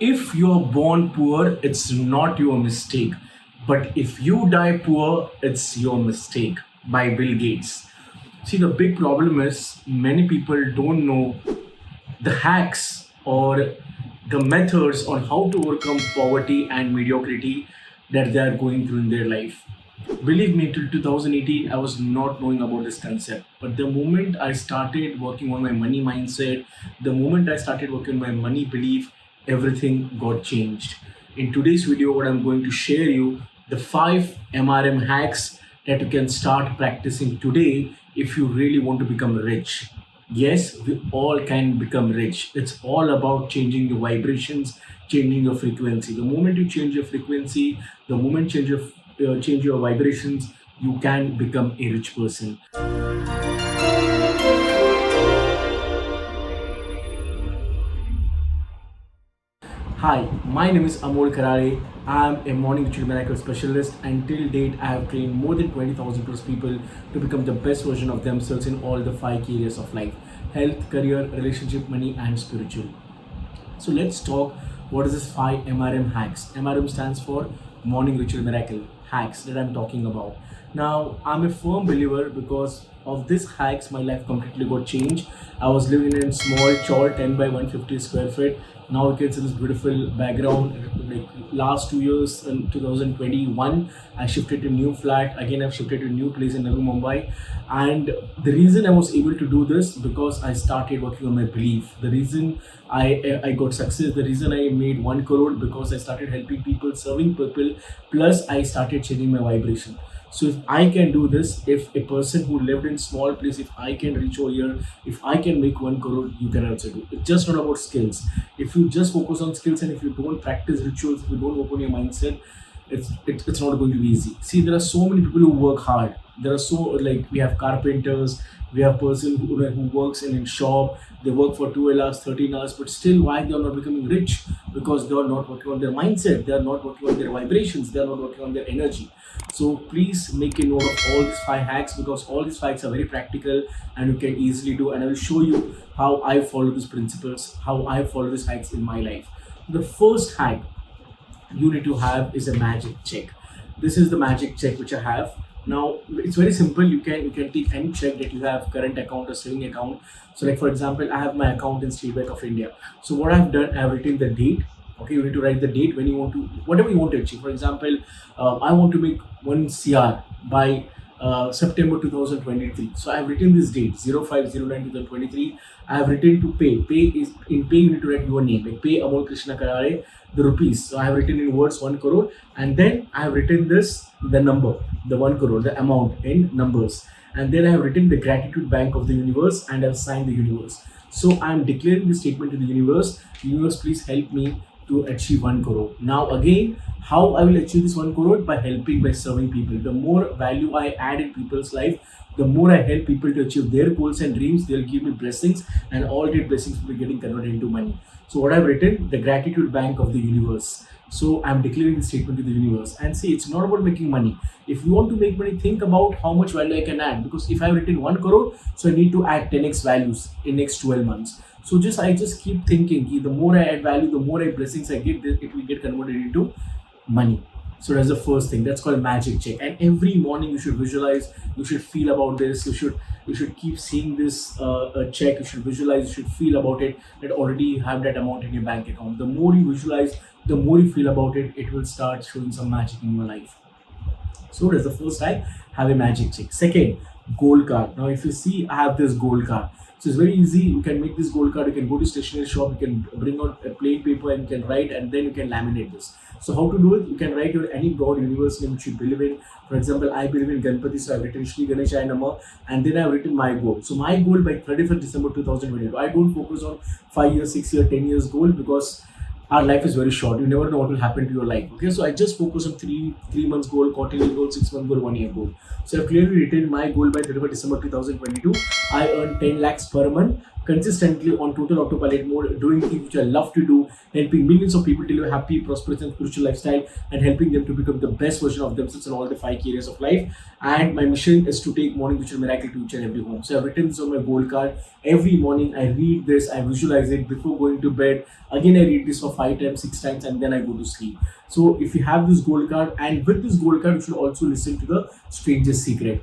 If you're born poor, it's not your mistake. But if you die poor, it's your mistake. By Bill Gates. See, the big problem is many people don't know the hacks or the methods on how to overcome poverty and mediocrity that they are going through in their life. Believe me, till 2018, I was not knowing about this concept. But the moment I started working on my money mindset, the moment I started working on my money belief, everything got changed. In today's video, what I'm going to share you the 5 MRM hacks that you can start practicing today if you really want to become rich. Yes, we all can become rich. It's all about changing your vibrations, changing your frequency. The moment you change your frequency, the moment change your vibrations, you can become a rich person. Hi, my name is Amol Karale. I'm a morning ritual miracle specialist, and till date, I have trained more than 20,000 plus people to become the best version of themselves in all the 5 key areas of life: health, career, relationship, money, and spiritual. So let's talk what is this 5 MRM hacks. MRM stands for Morning Ritual Miracle hacks that I'm talking about. Now I'm a firm believer because of these hacks my life completely got changed. I was living in a small chawl 10 by 150 square feet. Now you can see this beautiful background. Like last 2 years in 2021, I shifted to new flat. Again, I've shifted to a new place in Navi Mumbai. And the reason I was able to do this because I started working on my belief. The reason I got success, the reason I made 1 crore because I started helping people, serving people, plus I started changing my vibration. So if I can do this, if a person who lived in small place, if I can reach over here, if I can make 1 crore, you can also do. It's just not about skills. If you just focus on skills and if you don't practice rituals, if you don't open your mindset, it's not going to be easy. See, there are so many people who work hard. There are so like we have carpenters, we have person who works in a shop. They work for 12 hours, 13 hours, but still why they are not becoming rich? Because they are not working on their mindset. They are not working on their vibrations. They are not working on their energy. So please make a note of all these 5 hacks because all these hacks are very practical and you can easily do. And I will show you how I follow these principles, how I follow these hacks in my life. The first hack you need to have is a magic check. This is the magic check which I have. Now it's very simple. You can take any check that you have, current account or saving account. So like for example, I have my account in State Bank of India. So what I've done, I've written the date. Okay, you need to write the date when you want to, whatever you want to achieve. For example, I want to make 1 CR by September 2023. So I have written this date 0509 2023. I have written to pay. Pay is in pay you need to write your name like pay Amol Krishna Karare the rupees. So I have written in words 1 crore and then I have written this the number the 1 crore the amount in numbers and then I have written the gratitude bank of the universe and I've signed the universe. So I am declaring this statement to the universe. Universe, please help me to achieve 1 crore. Now again, how I will achieve this 1 crore? By helping, by serving people. The more value I add in people's life, the more I help people to achieve their goals and dreams, they'll give me blessings, and all their blessings will be getting converted into money. So what I've written, the gratitude bank of the universe. So I'm declaring this statement to the universe. And see, it's not about making money. If you want to make money, think about how much value I can add. Because if I've written 1 crore, so I need to add 10x values in next 12 months. So just I just keep thinking, the more I add value, the more I blessings I get, it will get converted into money. So that's the first thing. That's called magic check. And every morning you should visualize, you should feel about this. You should keep seeing this check. You should visualize, you should feel about it. That already you have that amount in your bank account. The more you visualize, the more you feel about it, it will start showing some magic in your life. So that's the first type, have a magic check. Second, gold card. Now if you see, I have this gold card. So it's very easy. You can make this gold card. You can go to stationery shop. You can bring out a plain paper and you can write, and then you can laminate this. So how to do it? You can write your any god universe name which you believe in. For example, I believe in Ganpati, so I've written Shri Ganeshaya Nama, and then I've written my goal. So my goal by 31st December 2022. I don't focus on 5 years, 6 years, 10 years goal because our life is very short. You never know what will happen to your life. Okay, so I just focus on three months goal, quarterly goal, 6 month goal, 1 year goal. So I've clearly written my goal by 31st December 2022. I earn 10 lakhs per month consistently on total autopilot mode, doing things which I love to do, helping millions of people to live a happy, prosperous, and spiritual lifestyle, and helping them to become the best version of themselves in all the 5 areas of life. And my mission is to take morning ritual miracle to each and every home. So I've written this on my goal card. Every morning I read this, I visualize it before going to bed. Again, I read this for 5 times, 6 times, and then I go to sleep. So if you have this goal card, and with this goal card, you should also listen to the Stranger's Secret.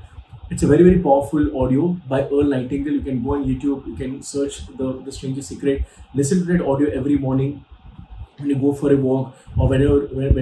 It's a very, very powerful audio by Earl Nightingale. You can go on YouTube, you can search the Stranger's Secret, listen to that audio every morning when you go for a walk, or when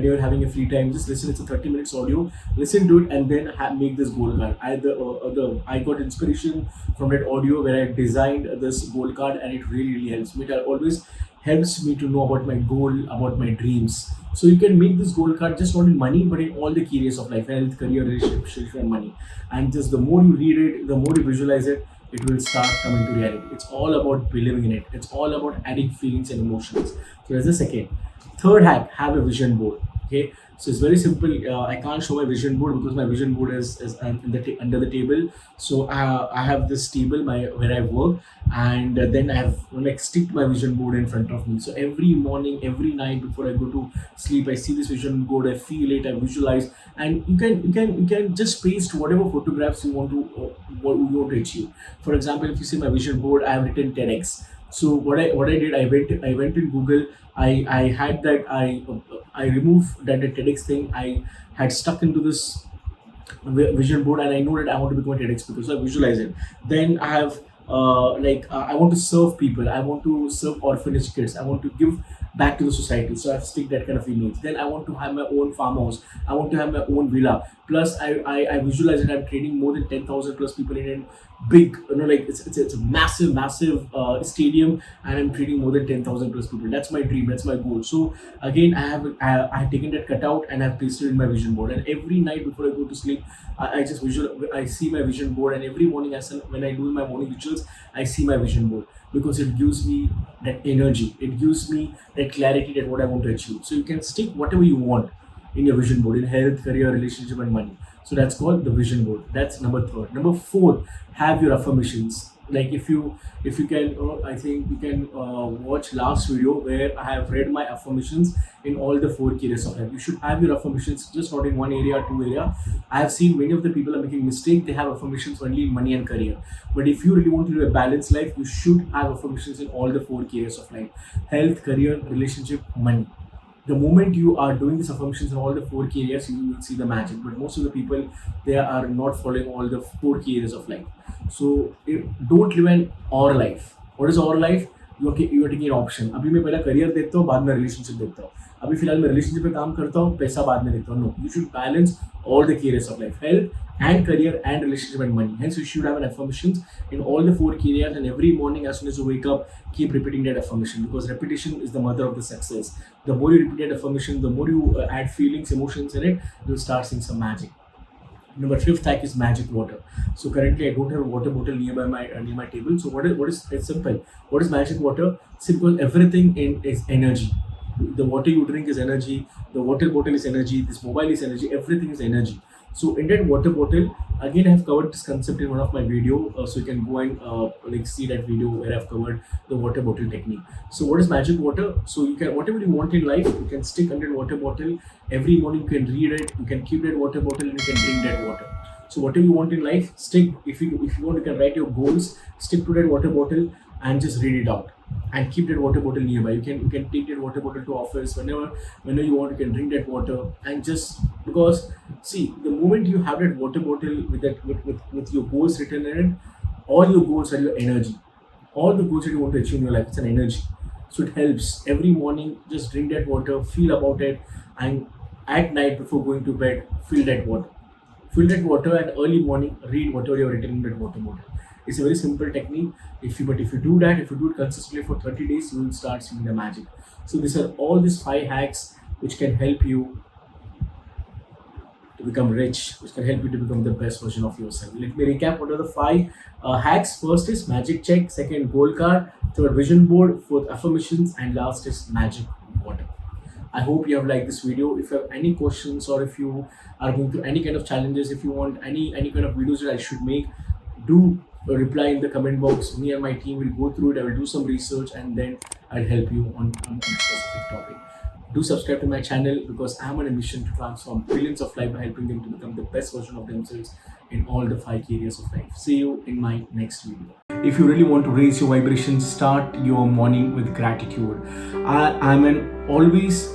you're having a free time. Just listen. It's a 30 minutes audio. Listen to it and then make this goal card. I got inspiration from that audio where I designed this goal card, and it really, really helps me. It always helps me to know about my goal, about my dreams. So you can make this goal card just not in money, but in all the key areas of life: health, career, relationship, and money. And just the more you read it, the more you visualize it, it will start coming to reality. It's all about believing in it. It's all about adding feelings and emotions. So that's the second. Third hack: have a vision board. Okay, so it's very simple. I can't show my vision board because my vision board is under the table. So I have this table where I work, and then I have like stick my vision board in front of me. So every morning, every night before I go to sleep, I see this vision board. I feel it. I visualize, and you can just paste whatever photographs you want to what you want to achieve. For example, if you see my vision board, I have written TEDx. So what I did, I went in Google. I had that I removed that the TEDx thing. I had stuck into this vision board, and I know that I want to become a TEDx speaker, so I visualize it. Then I have I want to serve people. I want to serve orphanage kids. I want to give back to the society. So I've stick that kind of image. Then I want to have my own farmhouse. I want to have my own villa. Plus I visualize that I'm training more than 10,000 plus people in a big, like it's a massive stadium, and I'm training more than 10,000 plus people. That's my dream. That's my goal. So again, I have taken that cutout and I've pasted it in my vision board. And every night before I go to sleep, I just I see my vision board. And every morning when I do my morning rituals, I see my vision board, because it gives me that energy. It gives me that clarity that what I want to achieve. So you can stick whatever you want in your vision board, in health, career, relationship, and money. So that's called the vision board. That's number third. Number four: have your affirmations. Like if you can, I think you can watch last video where I have read my affirmations in all the four areas of life. You should have your affirmations just not in one area, two area. I have seen many of the people are making mistake. They have affirmations only in money and career. But if you really want to live a balanced life, you should have affirmations in all the four areas of life: health, career, relationship, money. The moment you are doing these affirmations in all the four key areas, you will see the magic. But most of the people, they are not following all the four key areas of life. So don't live an or life. What is or life? You are taking an option. अभी मैं पहला career देखता हूँ, बाद में relationship देखता हूँ. अभी फिलहाल मैं रिलेशनशिप पे काम करता हूँ, पैसा बाद में देखता हूँ. No, you should balance all the key areas of life: health and career and relationship and money. Hence, you should have an affirmations in all the four key areas. And every morning, as soon as you wake up, keep repeating that affirmation, because repetition is the mother of the success. The more you repeat that affirmation, the more you add feelings, emotions in it, you'll start seeing some magic. Number fifth hack is magic water. So currently I don't have a water bottle nearby near my table. So what is it's simple. What is magic water? Simple. Everything is energy. The water you drink is energy. The water bottle is energy. This mobile is energy. Everything is energy. So in that water bottle, again I have covered this concept in one of my video. So you can go and see that video where I've covered the water bottle technique. So what is magic water? So you can, whatever you want in life, you can stick under water bottle. Every morning you can read it. You can keep that water bottle and you can drink that water. So whatever you want in life, stick. If you want, you can write your goals. Stick to that water bottle and just read it out. And keep that water bottle nearby. You can take that water bottle to office whenever you want. You can drink that water, and just because, see, the moment you have that water bottle with your goals written in it, all your goals are your energy. All the goals that you want to achieve in your life, it's an energy. So it helps. Every morning, just drink that water, feel about it, and at night before going to bed, fill that water. Fill that water, and early morning, read whatever you have written in that water bottle. It's a very simple technique. If you do that, if you do it consistently for 30 days, you will start seeing the magic. So these are all these 5 hacks which can help you to become rich, which can help you to become the best version of yourself. Let me recap what are the 5 hacks. First is magic check, second goal card, third vision board, fourth affirmations, and last is magic water. I hope you have liked this video. If you have any questions, or if you are going through any kind of challenges, if you want any kind of videos that I should make, do reply in the comment box. Me and my team will go through it. I will do some research and then I'll help you on a specific topic. Do subscribe to my channel because I'm on a mission to transform billions of lives by helping them to become the best version of themselves in all the 5 areas of life. See you in my next video. If you really want to raise your vibration, start your morning with gratitude. I'm an always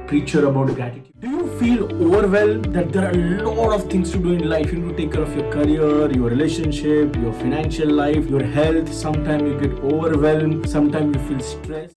preacher about gratitude. Do you feel overwhelmed that there are a lot of things to do in life? You need to take care of your career, your relationship, your financial life, your health. Sometimes you get overwhelmed, sometimes you feel stressed.